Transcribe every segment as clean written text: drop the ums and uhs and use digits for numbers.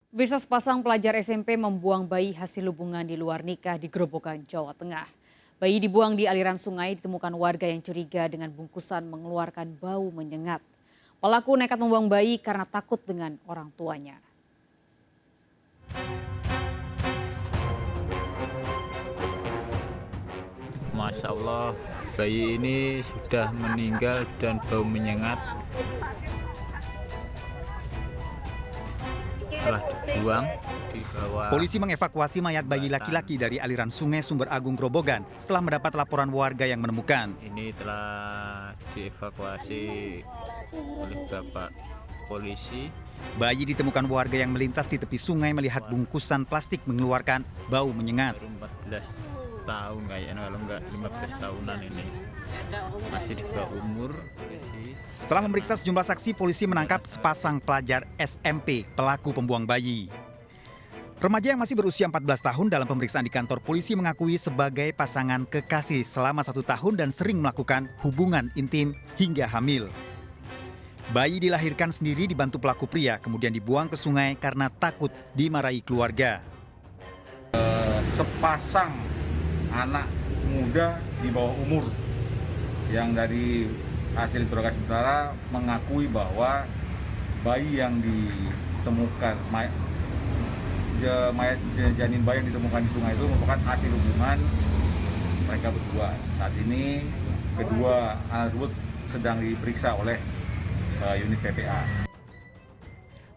Bisa sepasang pelajar SMP membuang bayi hasil hubungan di luar nikah di Grobogan, Jawa Tengah. Bayi dibuang di aliran sungai ditemukan warga yang curiga dengan bungkusan mengeluarkan bau menyengat. Pelaku nekat membuang bayi karena takut dengan orang tuanya. Masya Allah, bayi ini sudah meninggal dan bau menyengat. Telah dibuang di bawah. Polisi mengevakuasi mayat bayi laki-laki dari aliran sungai Sumber Agung Grobogan setelah mendapat laporan warga yang menemukan. Ini telah dievakuasi oleh Bapak polisi. Bayi ditemukan warga yang melintas di tepi sungai melihat bungkusan plastik mengeluarkan bau menyengat. Baru 14 tahun kayaknya, kalau enggak 15 tahunan ini. Masih di bawah umur polisi. Setelah memeriksa sejumlah saksi, polisi menangkap sepasang pelajar SMP pelaku pembuang bayi. Remaja yang masih berusia 14 tahun dalam pemeriksaan di kantor polisi mengakui sebagai pasangan kekasih selama 1 tahun dan sering melakukan hubungan intim hingga hamil. Bayi dilahirkan sendiri dibantu pelaku pria, kemudian dibuang ke sungai karena takut dimarahi keluarga. Sepasang anak muda di bawah umur yang dari hasil interogasi sementara mengakui bahwa bayi yang ditemukan mayat janin bayi yang ditemukan di sungai itu merupakan hasil hubungan mereka berdua. Saat ini kedua anak tersebut sedang diperiksa oleh unit PPA.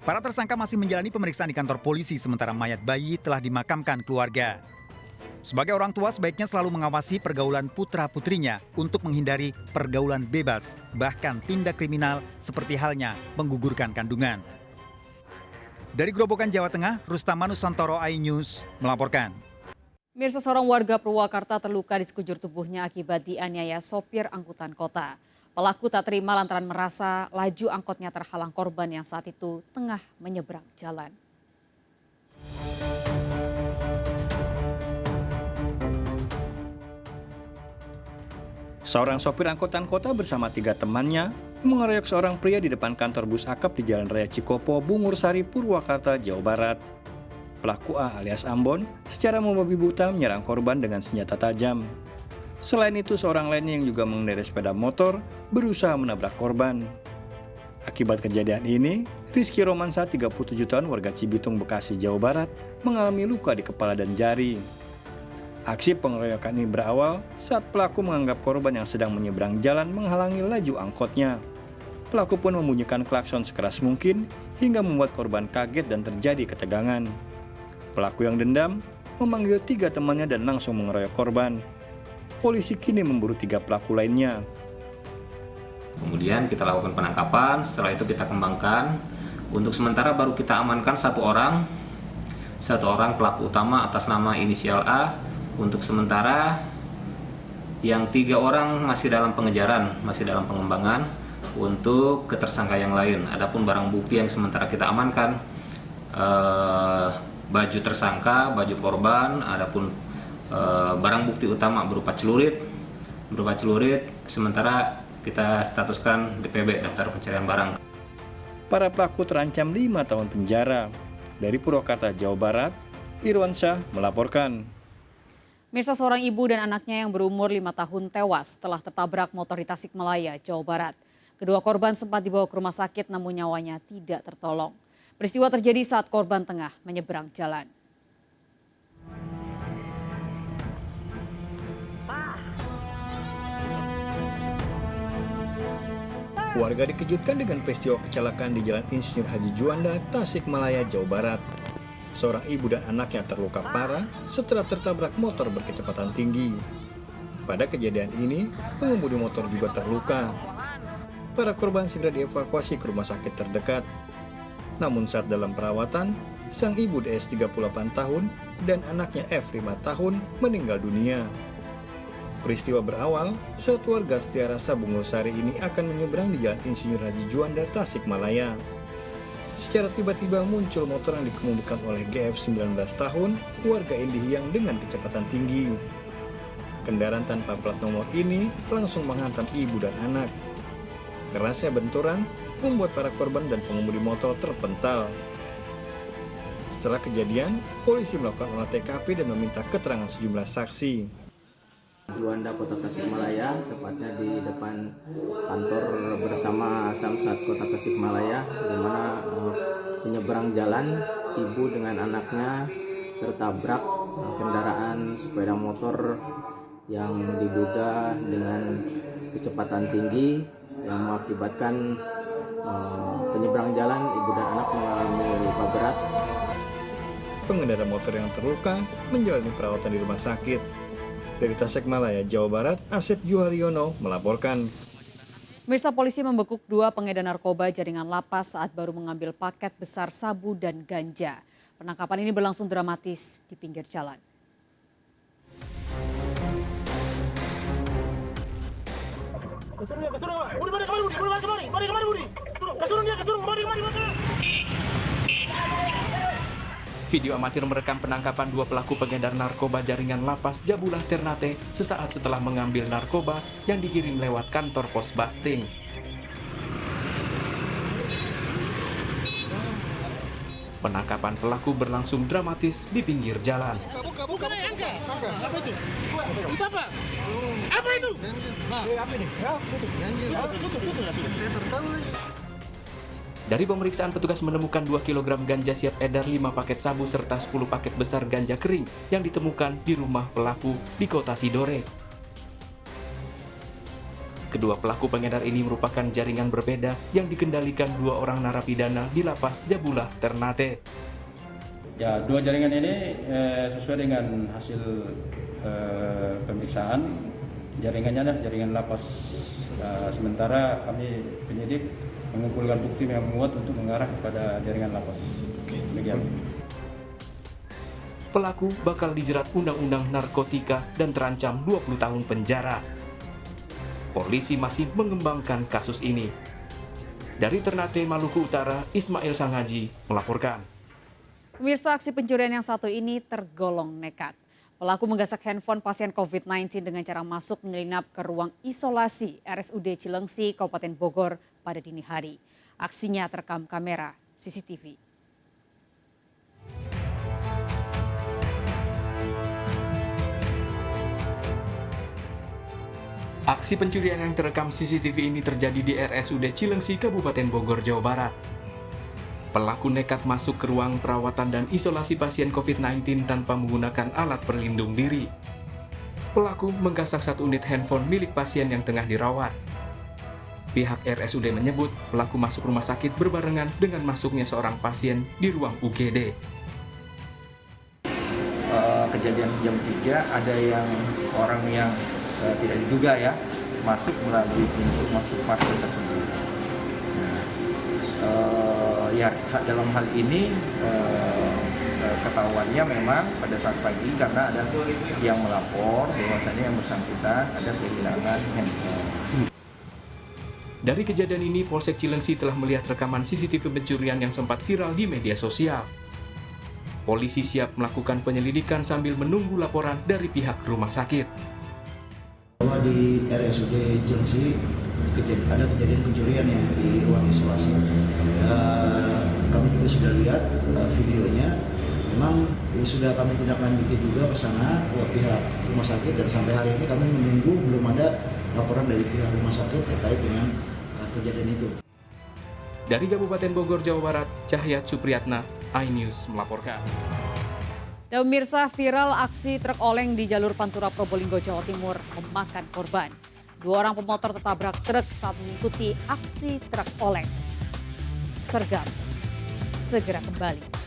Para tersangka masih menjalani pemeriksaan di kantor polisi sementara mayat bayi telah dimakamkan keluarga. Sebagai orang tua sebaiknya selalu mengawasi pergaulan putra-putrinya untuk menghindari pergaulan bebas, bahkan tindak kriminal seperti halnya menggugurkan kandungan. Dari Grobogan, Jawa Tengah, Rustam Manusantoro, iNews melaporkan. Mirsa, seorang warga Purwakarta terluka di sekujur tubuhnya akibat dianiaya sopir angkutan kota. Pelaku tak terima lantaran merasa laju angkotnya terhalang korban yang saat itu tengah menyeberang jalan. Seorang sopir angkutan kota bersama 3 temannya mengeroyok seorang pria di depan kantor bus akap di Jalan Raya Cikopo, Bungur Sari, Purwakarta, Jawa Barat. Pelaku A alias Ambon secara membabi buta menyerang korban dengan senjata tajam. Selain itu, seorang lainnya yang juga mengendarai sepeda motor berusaha menabrak korban. Akibat kejadian ini, Rizky Romansa, 37 tahun, warga Cibitung, Bekasi, Jawa Barat, mengalami luka di kepala dan jari. Aksi pengeroyokan ini berawal saat pelaku menganggap korban yang sedang menyeberang jalan menghalangi laju angkotnya. Pelaku pun membunyikan klakson sekeras mungkin hingga membuat korban kaget dan terjadi ketegangan. Pelaku yang dendam memanggil 3 temannya dan langsung mengeroyok korban. Polisi kini memburu 3 pelaku lainnya. Kemudian kita lakukan penangkapan, setelah itu kita kembangkan. Untuk sementara baru kita amankan satu orang pelaku utama atas nama inisial A. Untuk sementara yang 3 orang masih dalam pengejaran, masih dalam pengembangan untuk tersangka yang lain. Adapun barang bukti yang sementara kita amankan, baju tersangka, baju korban, adapun barang bukti utama berupa celurit, sementara kita statuskan DPB, daftar pencarian barang. Para pelaku terancam 5 tahun penjara. Dari Purwakarta, Jawa Barat, Irwansyah melaporkan. Mirsa, seorang ibu dan anaknya yang berumur 5 tahun tewas setelah tertabrak motor di Tasikmalaya, Jawa Barat. Kedua korban sempat dibawa ke rumah sakit namun nyawanya tidak tertolong. Peristiwa terjadi saat korban tengah menyeberang jalan. Warga dikejutkan dengan peristiwa kecelakaan di Jalan Insinyur Haji Juanda, Tasikmalaya, Jawa Barat. Seorang ibu dan anaknya terluka parah setelah tertabrak motor berkecepatan tinggi. Pada kejadian ini, pengemudi motor juga terluka. Para korban segera dievakuasi ke rumah sakit terdekat. Namun saat dalam perawatan, sang ibu DS 38 tahun dan anaknya F 5 tahun meninggal dunia. Peristiwa berawal saat warga Setiarasa Bungur Sari ini akan menyeberang di Jalan Insinyur Haji Juanda, Tasikmalaya. Secara tiba-tiba muncul motor yang dikemudikan oleh GF 19 tahun, warga Indihiyang dengan kecepatan tinggi. Kendaraan tanpa plat nomor ini langsung menghantam ibu dan anak. Kerasnya benturan membuat para korban dan pengemudi motor terpental. Setelah kejadian, polisi melakukan olah TKP dan meminta keterangan sejumlah saksi. Juanda Kota Tasikmalaya, tepatnya di depan kantor bersama Samsat Kota Tasikmalaya, di mana penyeberang jalan ibu dengan anaknya tertabrak kendaraan sepeda motor yang diduga dengan kecepatan tinggi yang mengakibatkan penyeberang jalan ibu dan anak mengalami luka berat. Pengendara motor yang terluka menjalani perawatan di rumah sakit. Dari Tasikmalaya, Jawa Barat, Asep Juharyono melaporkan. Pemirsa, polisi membekuk 2 pengedar narkoba jaringan lapas saat baru mengambil paket besar sabu dan ganja. Penangkapan ini berlangsung dramatis di pinggir jalan. Video amatir merekam penangkapan 2 pelaku pengedar narkoba jaringan lapas Jabulah Ternate sesaat setelah mengambil narkoba yang dikirim lewat kantor pos Basting. Penangkapan pelaku berlangsung dramatis di pinggir jalan. Dari pemeriksaan, petugas menemukan 2 kg ganja siap edar, 5 paket sabu, serta 10 paket besar ganja kering yang ditemukan di rumah pelaku di Kota Tidore. Kedua pelaku pengedar ini merupakan jaringan berbeda yang dikendalikan 2 orang narapidana di lapas Jabulah Ternate. Ya, 2 jaringan ini sesuai dengan hasil pemeriksaan jaringannya adalah jaringan lapas. Sementara kami penyidik mengumpulkan bukti yang menguat untuk mengarah kepada jaringan lapas. Demikian. Pelaku bakal dijerat Undang-Undang Narkotika dan terancam 20 tahun penjara. Polisi masih mengembangkan kasus ini. Dari Ternate, Maluku Utara, Ismail Sangaji melaporkan. Pemirsa, aksi pencurian yang satu ini tergolong nekat. Pelaku menggasak handphone pasien COVID-19 dengan cara masuk menyelinap ke ruang isolasi RSUD Cilengsi, Kabupaten Bogor pada dini hari. Aksinya terekam kamera CCTV. Aksi pencurian yang terekam CCTV ini terjadi di RSUD Cilengsi, Kabupaten Bogor, Jawa Barat. Pelaku nekat masuk ke ruang perawatan dan isolasi pasien COVID-19 tanpa menggunakan alat pelindung diri. Pelaku menggasak 1 unit handphone milik pasien yang tengah dirawat. Pihak RSUD menyebut pelaku masuk rumah sakit berbarengan dengan masuknya seorang pasien di ruang UGD. Kejadian jam 3 ada yang orang yang tidak diduga ya masuk melalui pintu masuk pasien tersebut. Ya, dalam hal ini ketahuannya memang pada saat pagi karena ada yang melapor bahwasanya yang bersangkutan ada kehilangan handphone. Dari kejadian ini, Polsek Cilengsi telah melihat rekaman CCTV pencurian yang sempat viral di media sosial. Polisi siap melakukan penyelidikan sambil menunggu laporan dari pihak rumah sakit. Bahwa di RSUD Cilengsi ada kejadian pencurian ya di ruang isolasi. Kami juga sudah lihat videonya. Memang sudah kami tindak lanjuti juga ke sana ke pihak rumah sakit dan sampai hari ini kami menunggu belum ada laporan dari pihak rumah sakit terkait dengan kejadian itu. Dari Kabupaten Bogor, Jawa Barat, Cahyat Supriyatna, iNews melaporkan. Dan pemirsa, viral aksi truk oleng di jalur Pantura Probolinggo, Jawa Timur memakan korban. 2 orang pemotor tertabrak truk saat mengikuti aksi truk oleng. Sergap segera kembali.